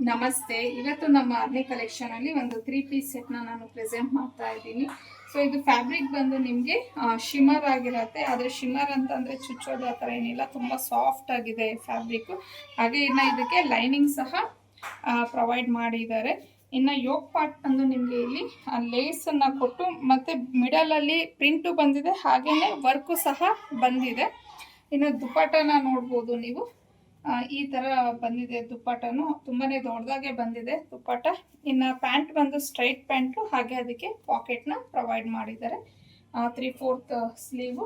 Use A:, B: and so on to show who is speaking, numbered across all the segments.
A: ನಮಸ್ತೆ. ಇವತ್ತು ನಮ್ಮ ಆರ್ನಿ ಕಲೆಕ್ಷನ್ ಅಲ್ಲಿ ಒಂದು 3 ಪೀಸ್ ಸೆಟ್ ನಾನು ಪ್ರೆಸೆಂಟ್ ಮಾಡ್ತಾ ಇದ್ದೀನಿ. ಸೊ ಇದು ಫ್ಯಾಬ್ರಿಕ್ ಬಂದು ನಿಮಗೆ ಶಿಮರ್ ಆಗಿರುತ್ತೆ. ಆದರೆ ಶಿಮರ್ ಅಂತಂದ್ರೆ ಚುಚ್ಚೋದು ಆ ಥರ ಏನಿಲ್ಲ, ತುಂಬ ಸಾಫ್ಟ್ ಆಗಿದೆ ಫ್ಯಾಬ್ರಿಕ್. ಹಾಗೆ ಇನ್ನು ಇದಕ್ಕೆ ಲೈನಿಂಗ್ ಸಹ ಪ್ರೊವೈಡ್ ಮಾಡಿದ್ದಾರೆ. ಇನ್ನು ಯೋಗ್ ಪಾರ್ಟ್ ಬಂದು ನಿಮಗೆ ಇಲ್ಲಿ ಲೇಸನ್ನು ಕೊಟ್ಟು ಮತ್ತು ಮಿಡಲಲ್ಲಿ ಪ್ರಿಂಟು ಬಂದಿದೆ, ಹಾಗೆಯೇ ವರ್ಕು ಸಹ ಬಂದಿದೆ. ಇನ್ನು ದುಪ್ಪಟ್ಟನ ನೋಡ್ಬೋದು ನೀವು, ಈ ಥರ ಬಂದಿದೆ. ದುಪ್ಪಟ್ಟನು ತುಂಬಾ ದೊಡ್ಡದಾಗೆ ಬಂದಿದೆ ದುಪ್ಪಟ್ಟ. ಇನ್ನು ಪ್ಯಾಂಟ್ ಬಂದು ಸ್ಟ್ರೈಟ್ ಪ್ಯಾಂಟು, ಹಾಗೆ ಅದಕ್ಕೆ ಪಾಕೆಟ್ನ ಪ್ರೊವೈಡ್ ಮಾಡಿದ್ದಾರೆ. 3/4 ಸ್ಲೀವು.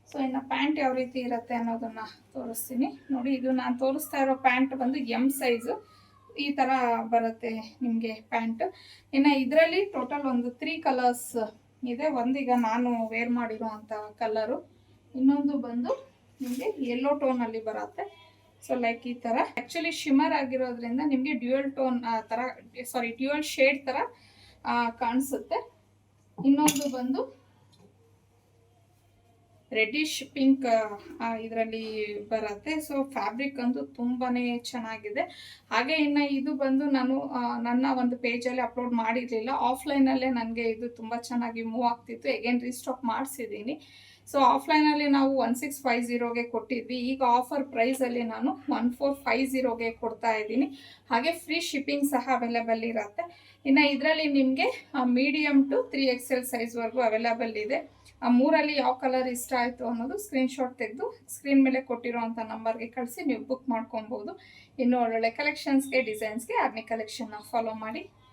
A: ಸೊ ಇನ್ನು ಪ್ಯಾಂಟ್ ಯಾವ ರೀತಿ ಇರುತ್ತೆ ಅನ್ನೋದನ್ನು ತೋರಿಸ್ತೀನಿ ನೋಡಿ. ಇದು ನಾನು ತೋರಿಸ್ತಾ ಇರೋ ಪ್ಯಾಂಟ್ ಬಂದು ಎಮ್ ಸೈಜು. ಈ ಥರ ಬರುತ್ತೆ ನಿಮಗೆ ಪ್ಯಾಂಟ್. ಇನ್ನು ಇದರಲ್ಲಿ ಟೋಟಲ್ ಒಂದು 3 ಕಲರ್ಸ್ ಇದೆ. ಒಂದೀಗ ನಾನು ವೇರ್ ಮಾಡಿರೋ ಅಂಥ ಕಲರು, ಇನ್ನೊಂದು ಬಂದು ನಿಮಗೆ ಯೆಲ್ಲೋ ಟೋನಲ್ಲಿ ಬರುತ್ತೆ. ಸೊ ಲೈಕ್ ಈ ಥರ ಆ್ಯಕ್ಚುಲಿ ಶಿಮರ್ ಆಗಿರೋದ್ರಿಂದ ನಿಮಗೆ ಡ್ಯೂಯಲ್ ಟೋನ್ ಥರ, ಡ್ಯೂಯಲ್ ಶೇಡ್ ಥರ ಕಾಣಿಸುತ್ತೆ. ಇನ್ನೊಂದು ಬಂದು ರೆಡ್ಡಿಶ್ ಪಿಂಕ್ ಇದರಲ್ಲಿ ಬರುತ್ತೆ. ಸೊ ಫ್ಯಾಬ್ರಿಕ್ ಅಂತೂ ತುಂಬಾ ಚೆನ್ನಾಗಿದೆ. ಹಾಗೆ ಇನ್ನು ಇದು ಬಂದು ನಾನು ನನ್ನ ಒಂದು ಪೇಜಲ್ಲಿ ಅಪ್ಲೋಡ್ ಮಾಡಿರಲಿಲ್ಲ. ಆಫ್ಲೈನಲ್ಲೇ ನನಗೆ ಇದು ತುಂಬ ಚೆನ್ನಾಗಿ ಮೂವ್ ಆಗ್ತಿತ್ತು. ಎಗೇನ್ ರೀಸ್ಟಾಕ್ ಮಾಡಿಸಿದ್ದೀನಿ. ಸೊ ಆಫ್ಲೈನಲ್ಲಿ ನಾವು 1650ಗೆ ಕೊಟ್ಟಿದ್ವಿ. ಈಗ ಆಫರ್ ಪ್ರೈಸಲ್ಲಿ ನಾನು 1450ಗೆ ಕೊಡ್ತಾ ಇದ್ದೀನಿ. ಹಾಗೆ ಫ್ರೀ ಶಿಪ್ಪಿಂಗ್ ಸಹ ಅವೈಲೇಬಲ್ ಇರುತ್ತೆ. ಇನ್ನು ಇದರಲ್ಲಿ ನಿಮಗೆ ಮೀಡಿಯಮ್ ಟು 3XL ಸೈಜ್ವರೆಗೂ ಅವೈಲೇಬಲ್ ಇದೆ. ಆ ಮೂರಲ್ಲಿ ಯಾವ ಕಲರ್ ಇಷ್ಟ ಆಯಿತು ಅನ್ನೋದು ಸ್ಕ್ರೀನ್ಶಾಟ್ ತೆಗೆದು ಸ್ಕ್ರೀನ್ ಮೇಲೆ ಕೊಟ್ಟಿರೋ ಅಂಥ ನಂಬರ್ಗೆ ಕಳಿಸಿ ನೀವು ಬುಕ್ ಮಾಡ್ಕೊಬೋದು. ಇನ್ನು ಒಳ್ಳೊಳ್ಳೆ ಕಲೆಕ್ಷನ್ಸ್ಗೆ, ಡಿಸೈನ್ಸ್ಗೆ ಆರ್ನಿ ಕಲೆಕ್ಷನ್ನ ಫಾಲೋ ಮಾಡಿ.